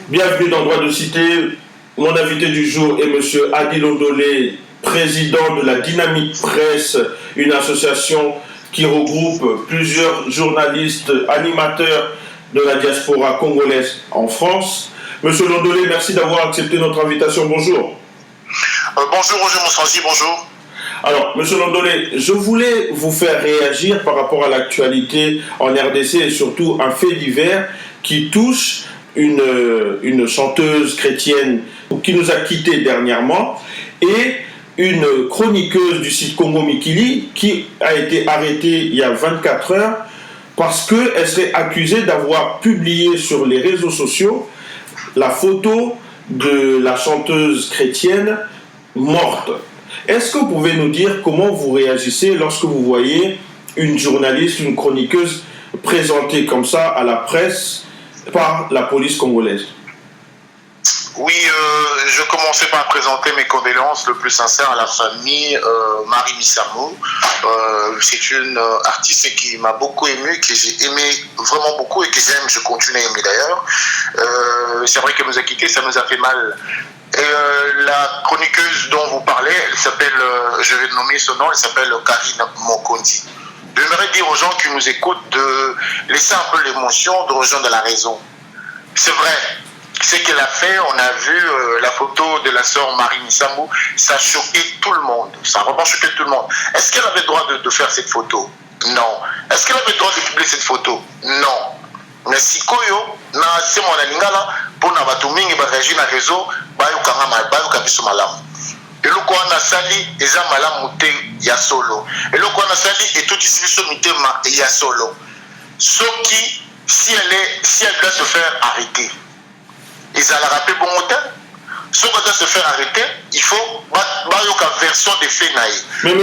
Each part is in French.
Bienvenue dans Droit de Cité. Mon invité du jour est M. Adi Londolé, président de la Dynamique Presse, une association qui regroupe plusieurs journalistes, animateurs de la diaspora congolaise en France. Monsieur Londolé, merci d'avoir accepté notre invitation. Bonjour. Bonjour Roger Monsanzi, bonjour. Alors, Monsieur Londolé, je voulais vous faire réagir par rapport à l'actualité en RDC et surtout un fait divers qui touche une chanteuse chrétienne qui nous a quittés dernièrement et une chroniqueuse du site Congo Mikili qui a été arrêtée il y a 24 heures parce qu'elle serait accusée d'avoir publié sur les réseaux sociaux la photo de la chanteuse chrétienne morte. Est-ce que vous pouvez nous dire comment vous réagissez lorsque vous voyez une journaliste, une chroniqueuse présentée comme ça à la presse par la police congolaise? Oui, je commençais par présenter mes condoléances le plus sincères à la famille Marie Missamou. C'est une artiste qui m'a beaucoup ému, que j'ai aimé vraiment beaucoup et que j'aime, je continue à aimer d'ailleurs. C'est vrai qu'elle nous a quittés, ça nous a fait mal. Et la chroniqueuse dont vous parlez, elle s'appelle, je vais nommer son nom, elle s'appelle Karine Mokondi. J'aimerais dire aux gens qui nous écoutent de laisser un peu l'émotion, de rejoindre la raison. C'est vrai, ce qu'elle a fait, on a vu la photo de la sœur Marie Missamou, ça a choqué tout le monde, ça a vraiment choqué tout le monde. Est-ce qu'elle avait le droit de faire cette photo? Non. Est-ce qu'elle avait le droit de publier cette photo? Non. Mais si koyo na se mon alingala pour na batu mingi ba réagir na réseau bayoka biso malamu. Eloko wana sali eza malamu te ya solo. Eloko wana sali etotisi biso mitema ya solo. Soki si elle doit se faire arrêter. Ils allaient rappeler bon moteur. Si on doit se faire arrêter, il faut bayoka version des faits naïfs. Mais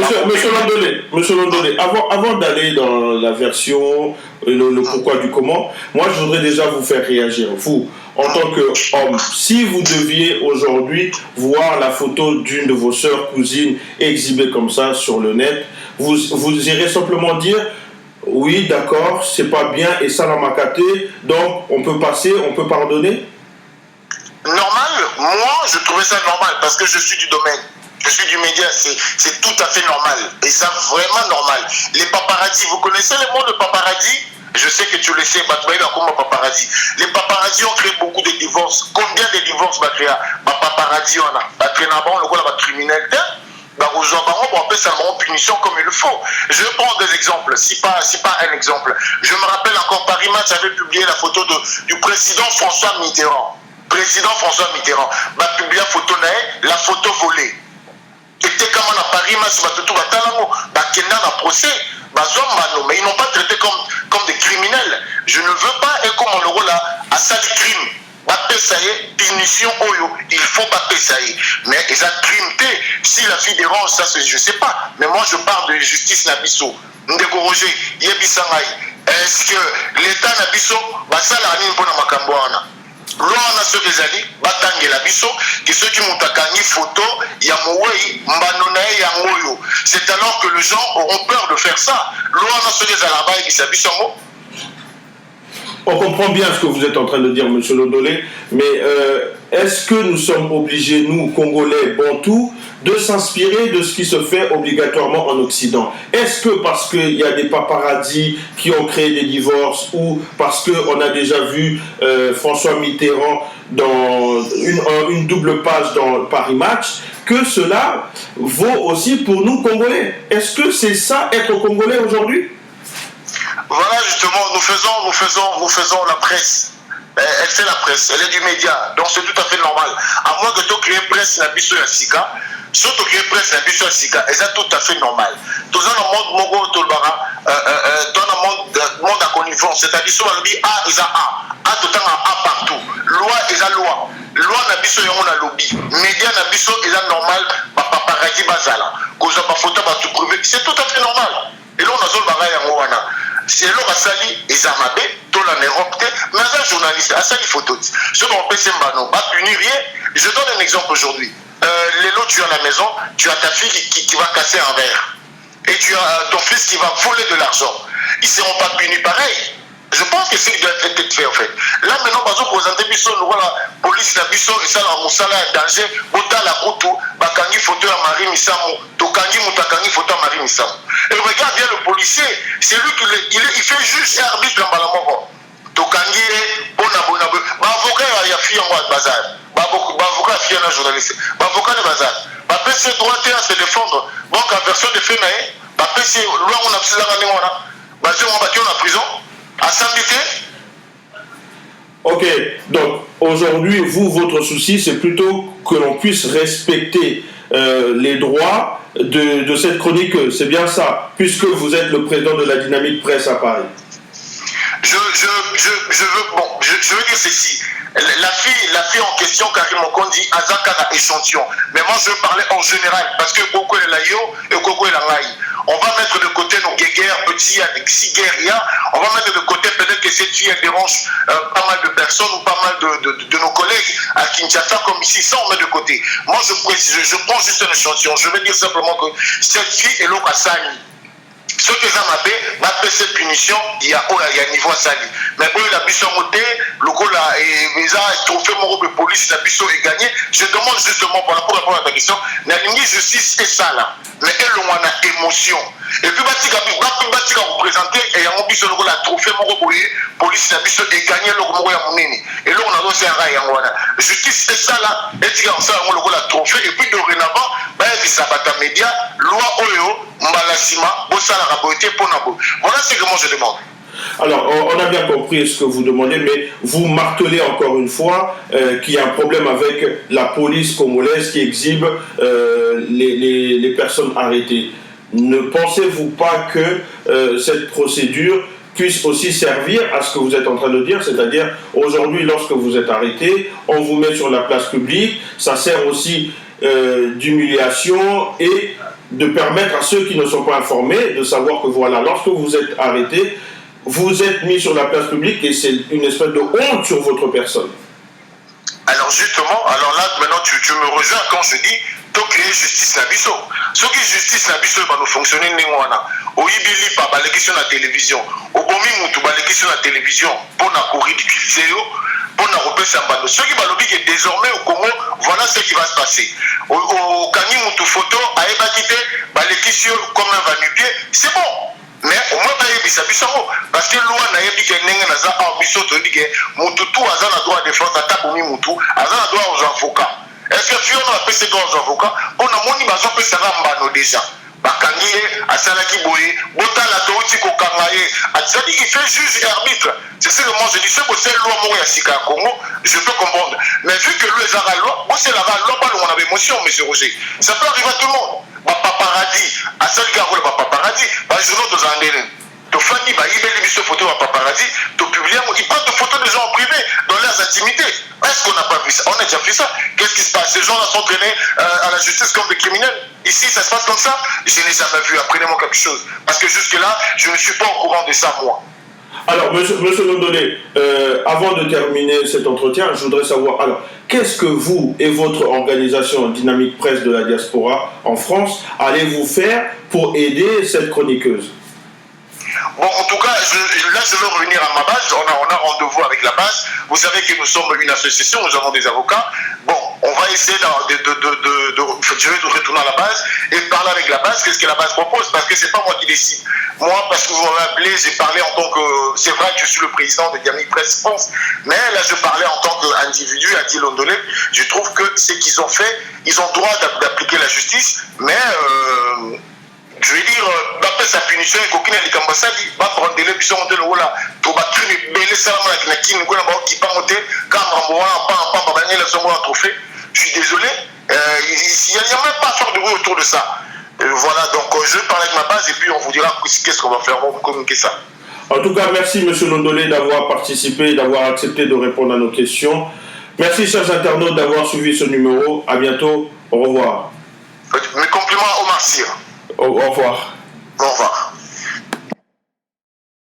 monsieur Londolé, avant d'aller dans la version, le pourquoi du comment, moi je voudrais déjà vous faire réagir. Vous, en tant qu'homme, si vous deviez aujourd'hui voir la photo d'une de vos sœurs, cousines exhibée comme ça sur le net, vous irez simplement dire oui, d'accord, c'est pas bien et ça l'a macaté, donc on peut passer, on peut pardonner? Normal, moi je trouvais ça normal parce que je suis du domaine, je suis du média, c'est tout à fait normal et ça vraiment normal. Les paparazzis, vous connaissez le mot de paparazzi? Je sais que tu le sais, paparazzi. Les paparazzi ont créé beaucoup de divorces. Combien de divorces va créer? Paparazzi on a créé le criminel. On peut savoir punition comme il le faut. Je vais prendre des exemples, si pas un exemple. Je me rappelle encore, Paris Match avait publié la photo du président François Mitterrand. Président François Mitterrand va publier la photo volée. Et comme on a Paris Match, va procès, mais ils n'ont pas traité comme des criminels. Je ne veux pas et comme on le rôle à ça de crime. Punition il faut pas payer. Mais ils ont crime. Si la fille dérange, ça je sais pas. Mais moi je parle de justice Nabiso. Ndeko Roger, est-ce que l'État Nabiso va s'alarmer pour la Macamboana? Loi na soki ezali batangela biso que ceux qui mutakangi photo ya mowei mbano na ya ngoyo. C'est alors que les gens auront peur de faire ça. Loi na soki ezala ba yebisa biso ngo. On comprend bien ce que vous êtes en train de dire, M. Londolé, mais est-ce que nous sommes obligés, nous, Congolais, Bantous, de s'inspirer de ce qui se fait obligatoirement en Occident? Est-ce que parce qu'il y a des paparazzis qui ont créé des divorces ou parce qu'on a déjà vu François Mitterrand dans une double page dans Paris Match, que cela vaut aussi pour nous, Congolais? Est-ce que c'est ça, être Congolais aujourd'hui? Voilà, justement, nous faisons la presse. Elle fait la presse, elle est du média, donc c'est tout à fait normal. À moins que tu crées presse la biso ya sika, si tu crées presse la biso ya sika, c'est tout à fait normal. Tout ça dans le monde mogo tolbara, dans le monde à connivence, c'est-à-dire sur le bi A is A tout le temps A partout. Loi is a loi. Loi na biso ya on a lobby. Média na biso est normal, paparazzi bazala. Cause pas photo ba tout privé, c'est tout à fait normal. Et là on a zone bagaille en wana. C'est là que Sali et Zamabé, tout en Europe, mais un journaliste, à Sali photo. Ce qu'on peut s'embano, pas punir rien. Je donne un exemple aujourd'hui. Lélo, tu es à la maison, tu as ta fille qui va casser un verre. Et tu as ton fils qui va voler de l'argent. Ils ne seront pas punis pareil. Je pense que c'est ce qui doit être fait en fait. Là maintenant, on va présenter la police, la biso, et ça, la moussala, danger, bota la route, bakangi photo à Marie Misamo, tokangi mutakangi photo à Marie Misamo. Et regarde bien le policier, c'est lui qui il fait juste arbitre en balamoko. Tokangi, bona, avocat, il y a fille en bazar. Avocat, fille en journaliste. Avocat, le bazar. PC droit à se défendre. Donc, en version de fait, PC, loi, on a besoin de on va en prison. À samedi. Ok, donc aujourd'hui, vous, votre souci, c'est plutôt que l'on puisse respecter les droits de cette chroniqueuse. C'est bien ça, puisque vous êtes le président de la Dynamique Presse à Paris. Je veux dire ceci. La fille en question, Karim Mokondi, Azaka échantillon. Mais moi, je veux parler en général, parce que Koko est la yo et Koko est la maille. On va mettre de côté nos guéguerres, petits, si guerriers. On va mettre de côté peut-être que cette fille elle dérange pas mal de personnes ou pas mal de nos collègues à Kinshasa comme ici. Ça, on met de côté. Moi, je prends juste un échantillon. Je veux dire simplement que cette fille est l'eau à Sani. Ce que ça m'a fait cette punition, il y a niveau à Sali. Mais pour la mission montée, le coup là, et ça, trophée mon de police, la mission est gagnée. Je demande justement pour répondre à ta question, la ligne justice est ça là. Mais elle, on a émotion. Et puis, Batika vous présenter, et on a le la trophée mon police, la mission est gagnée, le coup et là, on a aussi un rail. Justice est ça là, et tu as ça, on a la trophée, et puis dorénavant, ça va ta média, loi Oyo, Mbalasima, Bossala Raboté, Ponabo. Voilà ce que moi je demande. Alors, on a bien compris ce que vous demandez, mais vous martelez encore une fois qu'il y a un problème avec la police congolaise qui exhibe les personnes arrêtées. Ne pensez-vous pas que cette procédure puisse aussi servir à ce que vous êtes en train de dire, c'est-à-dire aujourd'hui, lorsque vous êtes arrêté, on vous met sur la place publique, ça sert aussi d'humiliation et de permettre à ceux qui ne sont pas informés de savoir que voilà, lorsque vous êtes arrêté, vous êtes mis sur la place publique et c'est une espèce de honte sur votre personne. Alors justement, alors là maintenant tu me rejoins quand je dis donc créer justice la biso. Ce qui justice la biso va nous fonctionner n'importe où. Oibili pas les questions la télévision. Obomi mutu les questions la télévision pour na ridiculiser pour na repasser un bando. Ce qui va lobby est désormais au Congo, voilà ce qui va se passer. Au Kani mutu photo a ébakité les questions comme un vanupier, c'est bon. Mais au moins parce que loi n'a pas dit que naza ambition te dit que mututu aza na droit de défense atabomi mutu aza na droit aux avocats. Est-ce que Fiona a passé droit aux avocats? On a moni bazo pesa mbano déjà. Bakangi asalaki boye botala touti ko kangaye atsadi il fait juge et arbitre. C'est ce que moi je dis, c'est que c'est loi moko ya sika Congo, je peux comprendre. Mais vu que lui est la loi, moi c'est la loi pas on a émotion monsieur Roger. Ça peut arriver à tout le monde. Paparazzi, à celle qui a roulé paparazzi, journaux de Zandene. Tu fais des photos à paparazzi, tu publies, ils prennent des photos des gens en privé, dans leurs intimités. Est-ce qu'on n'a pas vu ça? On a déjà vu ça. Qu'est-ce qui se passe? Ces gens-là sont traînés à la justice comme des criminels. Ici, ça se passe comme ça? Je n'ai jamais vu. Apprenez-moi quelque chose. Parce que jusque-là, je ne suis pas au courant de ça, moi. Alors, monsieur Londolé, avant de terminer cet entretien, je voudrais savoir, alors, qu'est-ce que vous et votre organisation Dynamique Presse de la Diaspora en France allez-vous faire pour aider cette chroniqueuse? Bon, en tout cas, là, je veux revenir à ma base. On a rendez-vous avec la base. Vous savez que nous sommes une association, nous avons des avocats. Bon, on va essayer je vais retourner à la base et parler avec la base. Qu'est-ce que la base propose? Parce que c'est pas moi qui décide. Moi, parce que vous m'avez appelé, j'ai parlé en tant que... C'est vrai que je suis le président de Dynamique Presse France, mais là, je parlais en tant qu'individu, à Adi Londolé. Je trouve que ce qu'ils ont fait, ils ont droit d'appliquer la justice, mais... je vais dire, après sa punition, il faut qu'il y ait des cambassades, il va prendre des lébitions, on dit le voilà, tout va tuer les belles salams avec la kin, qui va monter, quand on va un trophée. Je suis désolé, il n'y a même pas à faire de bruit autour de ça. Voilà, donc je vais parler avec ma base et puis on vous dira qu'est-ce qu'on va faire, on va communiquer ça. En tout cas, merci M. Londolé d'avoir participé et d'avoir accepté de répondre à nos questions. Merci, chers internautes, d'avoir suivi ce numéro. À bientôt. Au revoir. Mes compliments à Omar Cyr. Au revoir. Au revoir.